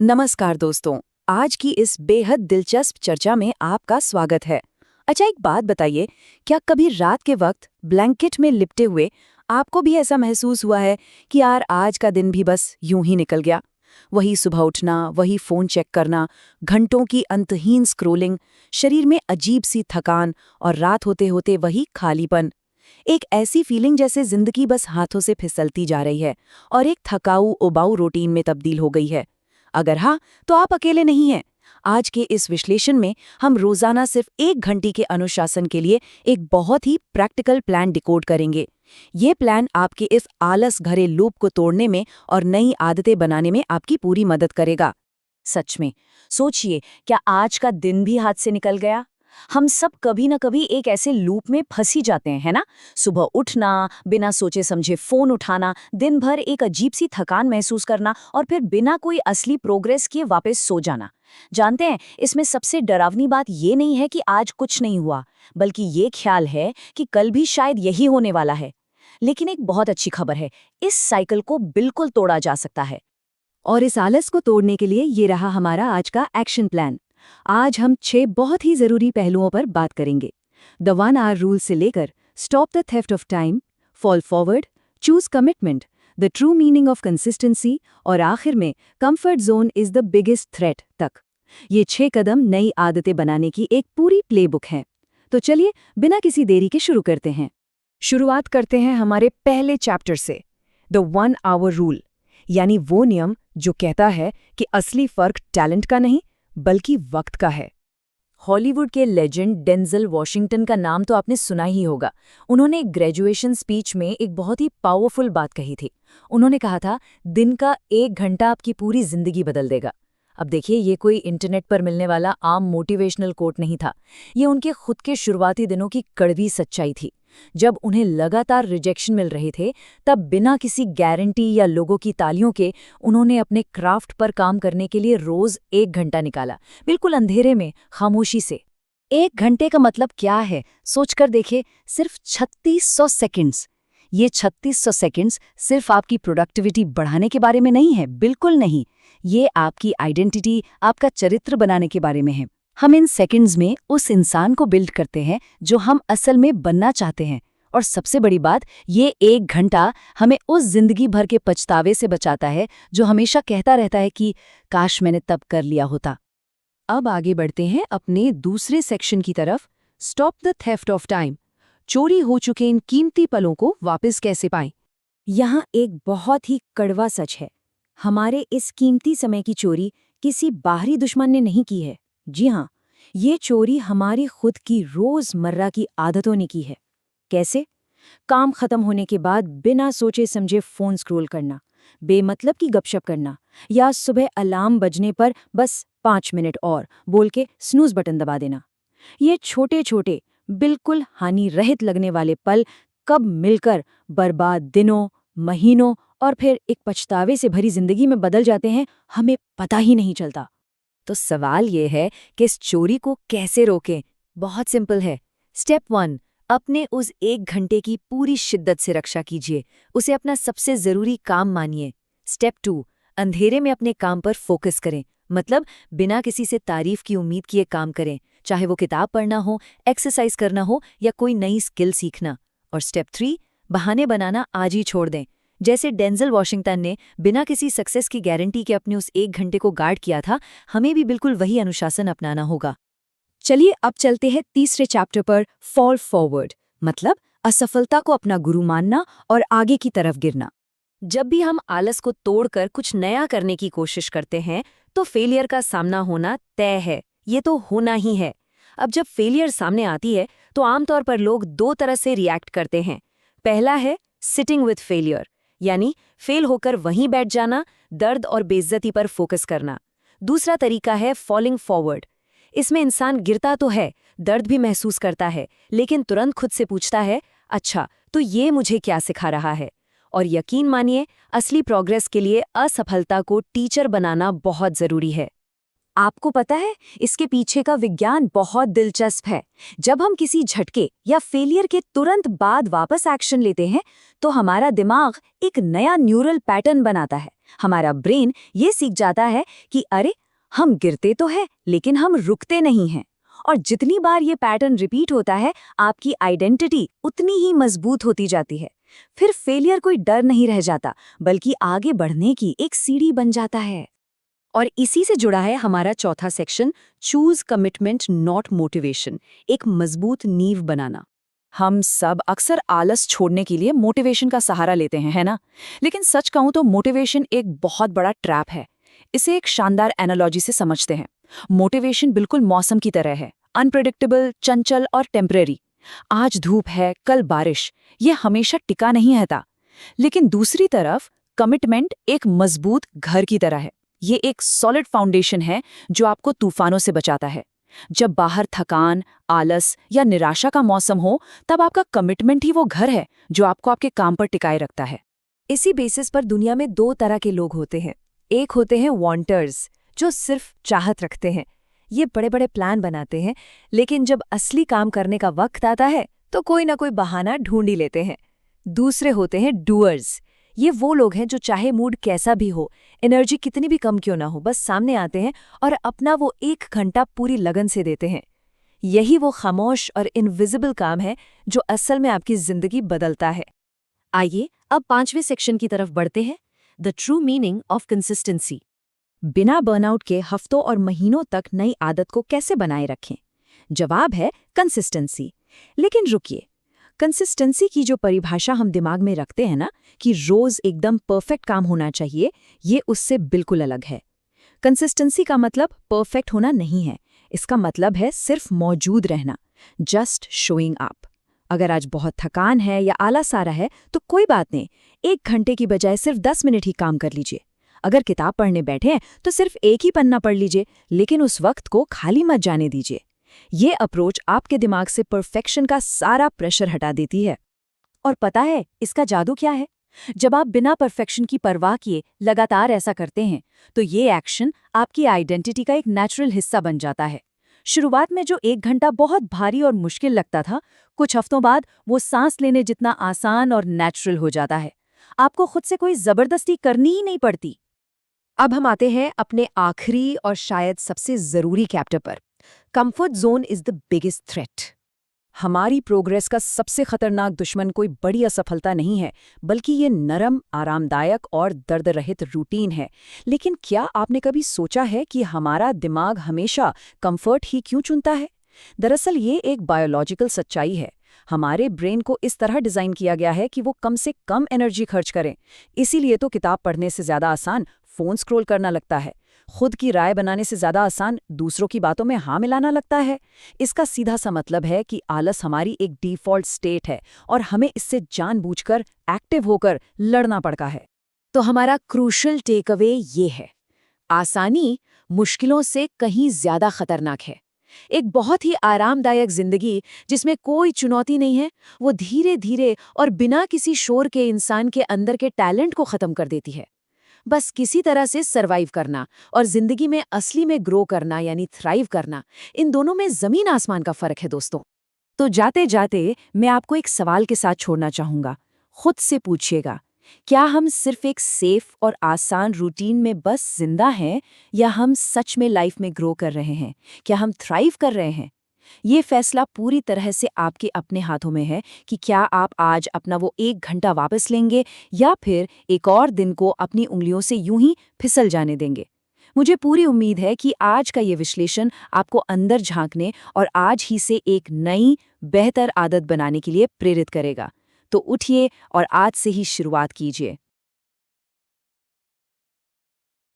नमस्कार दोस्तों। आज की इस बेहद दिलचस्प चर्चा में आपका स्वागत है। अच्छा, एक बात बताइए, क्या कभी रात के वक्त ब्लैंकेट में लिपटे हुए आपको भी ऐसा महसूस हुआ है कि यार आज का दिन भी बस यूं ही निकल गया? वही सुबह उठना, वही फोन चेक करना, घंटों की अंतहीन स्क्रोलिंग, शरीर में अजीब सी थकान और रात होते होते वही खालीपन। एक ऐसी फीलिंग जैसे जिंदगी बस हाथों से फिसलती जा रही है और एक थकाऊ उबाऊ रूटीन में तब्दील हो गई है। अगर हाँ, तो आप अकेले नहीं हैं। आज के इस विश्लेषण में हम रोजाना सिर्फ 1 घंटे के अनुशासन के लिए एक बहुत ही प्रैक्टिकल प्लान डिकोड करेंगे। ये प्लान आपके इस आलस भरे लूप को तोड़ने में और नई आदतें बनाने में आपकी पूरी मदद करेगा। सच में सोचिए, क्या आज का दिन भी हाथ से निकल गया? हम सब कभी ना कभी एक ऐसे लूप में फंसी जाते हैं, है ना? सुबह उठना, बिना सोचे समझे फोन उठाना, दिन भर एक अजीब सी थकान महसूस करना और फिर बिना कोई असली प्रोग्रेस किए वापस सो जाना। जानते हैं, इसमें सबसे डरावनी बात ये नहीं है कि आज कुछ नहीं हुआ, बल्कि ये ख्याल है कि कल भी शायद यही होने वाला है। लेकिन एक बहुत अच्छी खबर है, इस साइकिल को बिल्कुल तोड़ा जा सकता है। और इस आलस को तोड़ने के लिए ये रहा हमारा आज का एक्शन प्लान। आज हम 6 बहुत ही जरूरी पहलुओं पर बात करेंगे। द 1 आवर रूल से लेकर stop the theft of time, fall forward, choose commitment, the true meaning of consistency और आखिर में comfort zone is the biggest threat तक। ये 6 कदम नई आदतें बनाने की एक पूरी प्लेबुक है। तो चलिए बिना किसी देरी के शुरू करते हैं। शुरुआत करते हैं हमारे पहले चैप्टर से, द 1 आवर रूल, यानी वो नियम जो कहता है कि असली फर्क टैलेंट का नहीं बल्कि वक्त का है। हॉलीवुड के लेजेंड डेंजल वॉशिंगटन का नाम तो आपने सुना ही होगा। उन्होंने एक ग्रेजुएशन स्पीच में एक बहुत ही पावरफुल बात कही थी। उन्होंने कहा था, दिन का 1 घंटा आपकी पूरी जिंदगी बदल देगा। अब देखिए, ये कोई इंटरनेट पर मिलने वाला आम मोटिवेशनल कोट नहीं था। ये उनके खुद के शुरुआती दिनों की कड़वी सच्चाई थी। जब उन्हें लगातार रिजेक्शन मिल रहे थे, तब बिना किसी गारंटी या लोगों की तालियों के उन्होंने अपने क्राफ्ट पर काम करने के लिए रोज 1 घंटा निकाला, बिल्कुल अंधेरे में, खामोशी से। 1 घंटे का मतलब क्या है, सोचकर देखिए, सिर्फ 3600 सेकंड्स। ये 3600 सेकंड्स सिर्फ आपकी प्रोडक्टिविटी बढ़ाने के बारे में नहीं है, बिल्कुल नहीं। ये आपकी आइडेंटिटी, आपका चरित्र बनाने के बारे में है। हम इन सेकंड्स में उस इंसान को बिल्ड करते हैं जो हम असल में बनना चाहते हैं। और सबसे बड़ी बात, ये 1 घंटा हमें उस जिंदगी भर के पछतावे से बचाता है जो हमेशा कहता रहता है कि काश मैंने तब कर लिया होता। अब आगे बढ़ते हैं अपने दूसरे सेक्शन की तरफ, stop the theft of time. चोरी हो चुके इन कीमती पलों को वापस कैसे पाएं? यहाँ एक बहुत ही कड़वा सच है। हमारे इस कीमती समय की चोरी किसी बाहरी दुश्मन ने नहीं की है। जी हाँ, ये चोरी हमारी खुद की रोजमर्रा की आदतों ने की है। कैसे? काम खत्म होने के बाद बिना सोचे समझे फोन स्क्रॉल करना, बेमतलब की गपशप करना, या सुबह अलार्म बजने पर बस 5 मिनट और बोल के स्नूज बटन दबा देना। ये छोटे छोटे, बिल्कुल हानि रहित लगने वाले पल कब मिलकर बर्बाद दिनों, महीनों और फिर एक पछतावे से भरी जिंदगी में बदल जाते हैं, हमें पता ही नहीं चलता। तो सवाल ये है कि इस चोरी को कैसे रोकें? बहुत सिंपल है। स्टेप 1, अपने उस 1 घंटे की पूरी शिद्दत से रक्षा कीजिए। उसे अपना सबसे जरूरी काम मानिए। स्टेप 2, अंधेरे में अपने काम पर फोकस करें, मतलब बिना किसी से तारीफ की उम्मीद किए काम करें, चाहे वो किताब पढ़ना हो, एक्सरसाइज करना हो या कोई नई स्किल सीखना। और स्टेप 3, बहाने बनाना आज ही छोड़ दें। जैसे डेंजल वॉशिंगटन ने बिना किसी सक्सेस की गारंटी के अपने उस 1 घंटे को गार्ड किया था, हमें भी बिल्कुल वही अनुशासन अपनाना होगा। चलिए अब चलते हैं तीसरे चैप्टर पर, फॉल फॉरवर्ड, मतलब असफलता को अपना गुरु मानना और आगे की तरफ गिरना। जब भी हम आलस को तोड़कर कुछ नया करने की कोशिश करते हैं, तो फेलियर का सामना होना तय है। ये तो होना ही है। अब जब फेलियर सामने आती है, तो आमतौर पर लोग 2 तरह से रिएक्ट करते हैं। पहला है सिटिंग विथ फेलियर, यानी फेल होकर वहीं बैठ जाना, दर्द और बेइज्जती पर फोकस करना। दूसरा तरीका है फॉलिंग फॉरवर्ड। इसमें इंसान गिरता तो है, दर्द भी महसूस करता है, लेकिन तुरंत खुद से पूछता है, अच्छा तो ये मुझे क्या सिखा रहा है? और यकीन मानिए, असली प्रोग्रेस के लिए असफलता को टीचर बनाना बहुत जरूरी है। आपको पता है, इसके पीछे का विज्ञान बहुत दिलचस्प है। जब हम किसी झटके या फेलियर के तुरंत बाद वापस एक्शन लेते हैं, तो हमारा दिमाग एक नया न्यूरल पैटर्न बनाता है। हमारा ब्रेन ये सीख जाता है कि अरे, हम गिरते तो है, लेकिन हम रुकते नहीं हैं। और जितनी बार ये पैटर्न रिपीट होता है, आपकी आइडेंटिटी उतनी ही मजबूत होती जाती है। फिर फेलियर कोई डर नहीं रह जाता, बल्कि आगे बढ़ने की एक सीढ़ी बन जाता है। और इसी से जुड़ा है हमारा चौथा section, choose commitment not motivation, एक मजबूत नींव बनाना। हम सब अक्सर आलस छोड़ने के लिए मोटिवेशन का सहारा लेते हैं, है ना? लेकिन सच कहूं तो मोटिवेशन एक बहुत बड़ा ट्रैप है। इसे एक शानदार एनालॉजी से समझते हैं। मोटिवेशन बिल्कुल मौसम की तरह है, अनप्रेडिक्टेबल, चंचल और टेम्परेरी। आज धूप है, कल बारिश, ये हमेशा टिका नहीं रहता। लेकिन दूसरी तरफ कमिटमेंट एक मजबूत घर की तरह है। ये एक सॉलिड फाउंडेशन है जो आपको तूफानों से बचाता है। जब बाहर थकान, आलस या निराशा का मौसम हो, तब आपका कमिटमेंट ही वो घर है जो आपको आपके काम पर टिकाए रखता है। इसी बेसिस पर दुनिया में दो तरह के लोग होते हैं। एक होते हैं वांटर्स, जो सिर्फ चाहत रखते हैं। ये बड़े बड़े प्लान बनाते हैं, लेकिन जब असली काम करने का वक्त आता है तो कोई ना कोई बहाना ढूंढ ही लेते हैं। दूसरे होते हैं डूअर्स। ये वो लोग हैं जो चाहे मूड कैसा भी हो, एनर्जी कितनी भी कम क्यों ना हो, बस सामने आते हैं और अपना वो 1 घंटा पूरी लगन से देते हैं। यही वो खामोश और इनविजिबल काम है जो असल में आपकी जिंदगी बदलता है। आइए अब 5वें सेक्शन की तरफ बढ़ते हैं, the true meaning of consistency. बिना बर्नआउट के हफ्तों और महीनों तक नई आदत को कैसे बनाए रखें? जवाब है कंसिस्टेंसी। लेकिन रुकिए, कंसिस्टेंसी की जो परिभाषा हम दिमाग में रखते हैं ना, कि रोज एकदम परफेक्ट काम होना चाहिए, ये उससे बिल्कुल अलग है। कंसिस्टेंसी का मतलब परफेक्ट होना नहीं है। इसका मतलब है सिर्फ मौजूद रहना, जस्ट शोइंग अप। अगर आज बहुत थकान है या आलस आ रहा है तो कोई बात नहीं, 1 घंटे की बजाय सिर्फ 10 मिनट ही काम कर लीजिए। अगर किताब पढ़ने बैठे हैं तो सिर्फ एक ही पन्ना पढ़ लीजिए, लेकिन उस वक्त को खाली मत जाने दीजिए। ये अप्रोच आपके दिमाग से परफेक्शन का सारा प्रेशर हटा देती है। और पता है इसका जादू क्या है? जब आप बिना परफेक्शन की परवाह किए लगातार ऐसा करते हैं, तो ये एक्शन आपकी आइडेंटिटी का एक नेचुरल हिस्सा बन जाता है। शुरुआत में जो 1 घंटा बहुत भारी और मुश्किल लगता था, कुछ हफ्तों बाद वो सांस लेने जितना आसान और नेचुरल हो जाता है। आपको खुद से कोई जबरदस्ती करनी ही नहीं पड़ती। अब हम आते हैं अपने आखिरी और शायद सबसे जरूरी चैप्टर पर। Comfort zone is the biggest threat. हमारी प्रोग्रेस का सबसे खतरनाक दुश्मन कोई बड़ी असफलता नहीं है, बल्कि ये नरम, आरामदायक और दर्द रहित रूटीन है। लेकिन क्या आपने कभी सोचा है कि हमारा दिमाग हमेशा कंफर्ट ही क्यों चुनता है? दरअसल ये एक बायोलॉजिकल सच्चाई है। हमारे ब्रेन को इस तरह डिजाइन किया गया है कि वो कम से कम एनर्जी खर्च करें। इसीलिए तो किताब पढ़ने से ज्यादा आसान फोन स्क्रॉल करना लगता है। खुद की राय बनाने से ज्यादा आसान दूसरों की बातों में हाँ मिलाना लगता है। इसका सीधा सा मतलब है कि आलस हमारी एक डिफ़ॉल्ट स्टेट है और हमें इससे जानबूझकर एक्टिव होकर लड़ना पड़ता है। तो हमारा क्रूशल टेक अवे ये है, आसानी मुश्किलों से कहीं ज्यादा खतरनाक है। एक बहुत ही आरामदायक जिंदगी जिसमें कोई चुनौती नहीं है, वो धीरे धीरे और बिना किसी शोर के इंसान के अंदर के टैलेंट को खत्म कर देती है। बस किसी तरह से सरवाइव करना और जिंदगी में असली में ग्रो करना यानी थ्राइव करना, इन दोनों में जमीन आसमान का फर्क है दोस्तों। तो जाते जाते मैं आपको एक सवाल के साथ छोड़ना चाहूंगा। खुद से पूछिएगा, क्या हम सिर्फ एक सेफ और आसान रूटीन में बस जिंदा हैं, या हम सच में लाइफ में ग्रो कर रहे हैं? क्या हम थ्राइव कर रहे हैं? ये फैसला पूरी तरह से आपके अपने हाथों में है कि क्या आप आज अपना वो 1 घंटा वापस लेंगे या फिर एक और दिन को अपनी उंगलियों से यूं ही फिसल जाने देंगे। मुझे पूरी उम्मीद है कि आज का ये विश्लेषण आपको अंदर झांकने और आज ही से एक नई, बेहतर आदत बनाने के लिए प्रेरित करेगा। तो उठिए और आज से ही शुरुआत कीजिए।